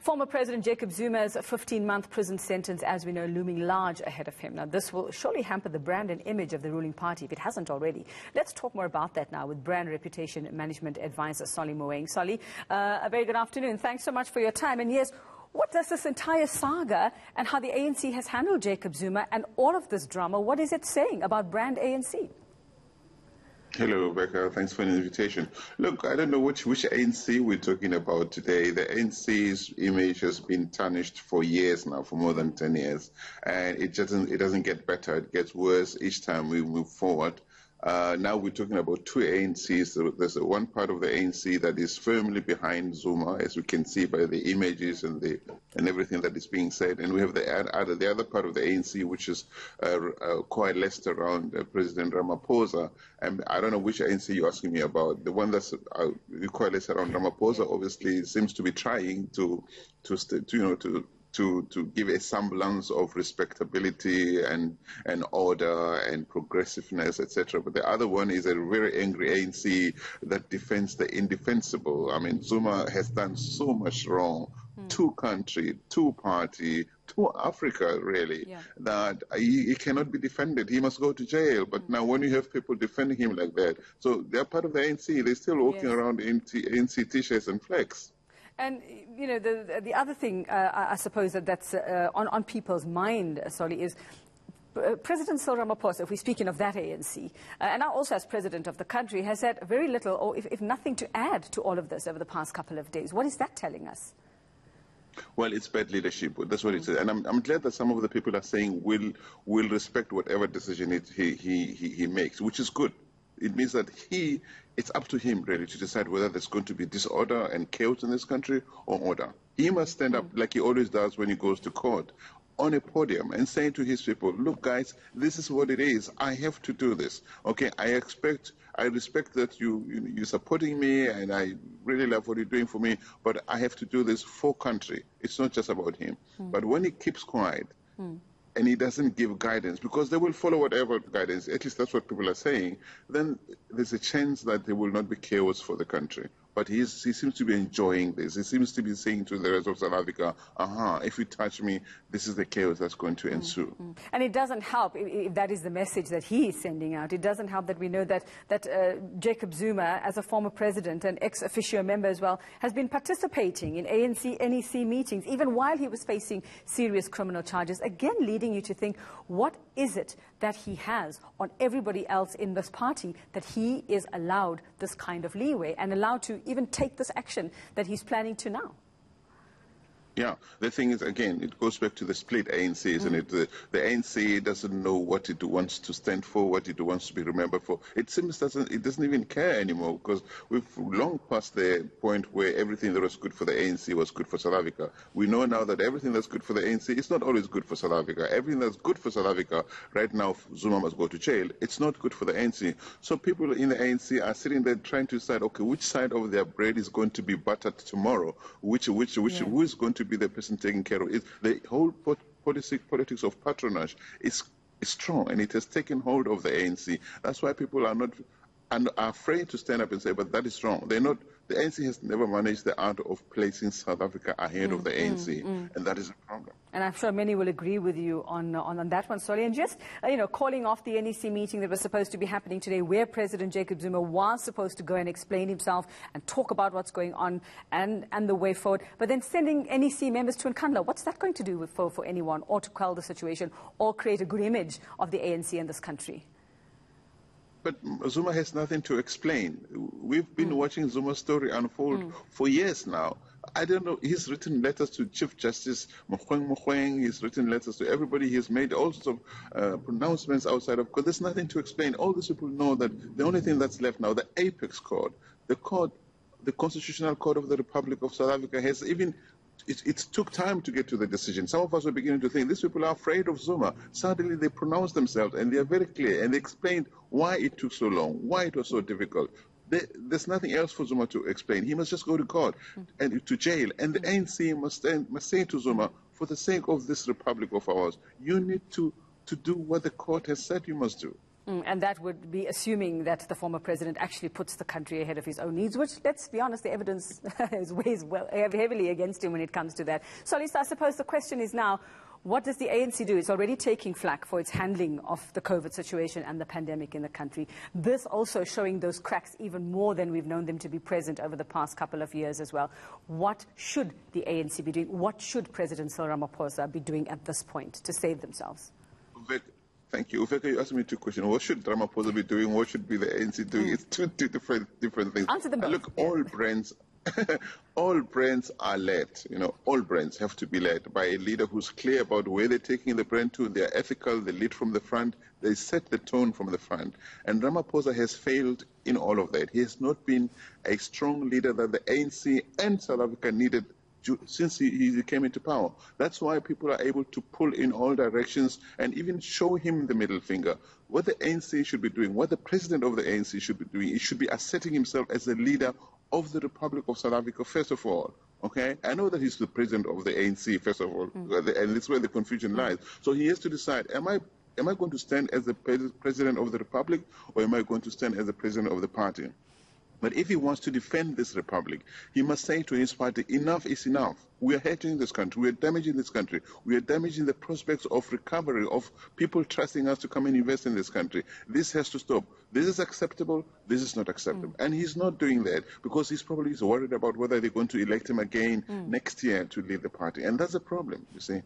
Former President Jacob Zuma's 15-month prison sentence, as we know, looming large ahead of him. Now, this will surely hamper the brand and image of the ruling party, if it hasn't already. Let's talk more about that now with brand reputation management advisor Solly Moeng. Solly, a very good afternoon. Thanks so much for your time. And yes, what does this entire saga and how the ANC has handled Jacob Zuma and all of this drama, what is it saying about brand ANC? Hello, Rebecca. Thanks for the invitation. Look, I don't know which ANC we're talking about today. The ANC's image has been tarnished for years now, for more than 10 years, and it doesn't get better. It gets worse each time we move forward. Now we're talking about two ANCs. There's one part of the ANC that is firmly behind Zuma, as we can see by the images and everything that is being said, and we have the other part of the ANC which is coalesced around President Ramaphosa. And I don't know which ANC you're asking me about. The one that's coalesced around Ramaphosa obviously seems to be trying to give a semblance of respectability and order and progressiveness, etc. But the other one is a very angry ANC that defends the indefensible. I mean, Zuma has done so much wrong to country, to party, to Africa, really, that he cannot be defended. He must go to jail. But now when you have people defending him like that, so they're part of the ANC, they're still walking around in ANC T-shirts and flags. And, you know, the other thing, I suppose, that's on people's mind, Solly, is President Cyril Ramaphosa, if we're speaking of that ANC, and now also as president of the country, has had very little, or if nothing, to add to all of this over the past couple of days. What is that telling us? Well, it's bad leadership. That's what it is. And I'm glad that some of the people are saying will respect whatever decision he makes, which is good. It means that it's up to him, really, to decide whether there's going to be disorder and chaos in this country or order. He must stand up like he always does when he goes to court, on a podium, and saying to his people, look, guys, this is what it is. I have to do this. Okay, I respect that you're supporting me, and I really love what you're doing for me, but I have to do this for country. It's not just about him. But when he keeps quiet, and he doesn't give guidance, because they will follow whatever guidance, at least that's what people are saying, then there's a chance that there will not be chaos for the country. But he seems to be enjoying this. He seems to be saying to the rest of South Africa, if you touch me, this is the chaos that's going to ensue. And it doesn't help, if that is the message that he is sending out, it doesn't help that we know that Jacob Zuma, as a former president and ex-officio member as well, has been participating in ANC, NEC meetings, even while he was facing serious criminal charges, again leading you to think, what is it that he has on everybody else in this party that he is allowed this kind of leeway and allowed to even take this action that he's planning to now? Yeah, the thing is, again, it goes back to the split ANC, isn't it? The ANC doesn't know what it wants to stand for, what it wants to be remembered for. It seems it doesn't even care anymore, because we've long passed the point where everything that was good for the ANC was good for South Africa. We know now that everything that's good for the ANC is not always good for South Africa. Everything that's good for South Africa, right now, Zuma must go to jail. It's not good for the ANC. So people in the ANC are sitting there trying to decide, okay, which side of their bread is going to be buttered tomorrow? Who is going to be the person taking care of it? The whole politics of patronage is strong, and it has taken hold of the ANC. That's why people are not and are afraid to stand up and say, but that is wrong. They're not. The ANC has never managed the art of placing South Africa ahead of the ANC, and that is a problem. And I'm sure many will agree with you on that one, Solly. And just, calling off the NEC meeting that was supposed to be happening today, where President Jacob Zuma was supposed to go and explain himself and talk about what's going on and the way forward, but then sending NEC members to Nkandla, what's that going to do for anyone, or to quell the situation, or create a good image of the ANC in this country? But Zuma has nothing to explain. We've been watching Zuma's story unfold for years now. I don't know, he's written letters to Chief Justice Moeng, he's written letters to everybody, he's made all sorts of pronouncements outside of, because there's nothing to explain. All these people know that the only thing that's left now, the apex court, the Constitutional Court of the Republic of South Africa has even, it took time to get to the decision. Some of us were beginning to think these people are afraid of Zuma. Suddenly they pronounced themselves, and they are very clear, and they explained why it took so long, why it was so difficult. There's nothing else for Zuma to explain. He must just go to court and to jail. And the ANC must say to Zuma, for the sake of this republic of ours, you need to do what the court has said you must do. And that would be assuming that the former president actually puts the country ahead of his own needs, which, let's be honest, the evidence weighs heavily against him when it comes to that. So, Lisa, I suppose the question is now, what does the ANC do? It's already taking flack for its handling of the COVID situation and the pandemic in the country. This also showing those cracks even more than we've known them to be present over the past couple of years as well. What should the ANC be doing? What should President Cyril Ramaphosa be doing at this point to save themselves? Thank you. Uveka, you asked me two questions. What should Ramaphosa be doing? What should be the ANC doing? It's two different things. Answer them both. Look, all brands, all brands are led. You know, all brands have to be led by a leader who's clear about where they're taking the brand to. They're ethical. They lead from the front. They set the tone from the front. And Ramaphosa has failed in all of that. He has not been a strong leader that the ANC and South Africa needed since he came into power. That's why people are able to pull in all directions and even show him the middle finger. What the ANC should be doing, what the president of the ANC should be doing, he should be asserting himself as the leader of the Republic of South Africa, first of all. Okay? I know that he's the president of the ANC, first of all, and that's where the confusion lies. So he has to decide, am I going to stand as the president of the Republic, or am I going to stand as the president of the party? But if he wants to defend this republic, he must say to his party, enough is enough. We are hurting this country. We are damaging this country. We are damaging the prospects of recovery, of people trusting us to come and invest in this country. This has to stop. This is acceptable. This is not acceptable. And he's not doing that because he's probably worried about whether they're going to elect him again next year to lead the party. And that's a problem, you see.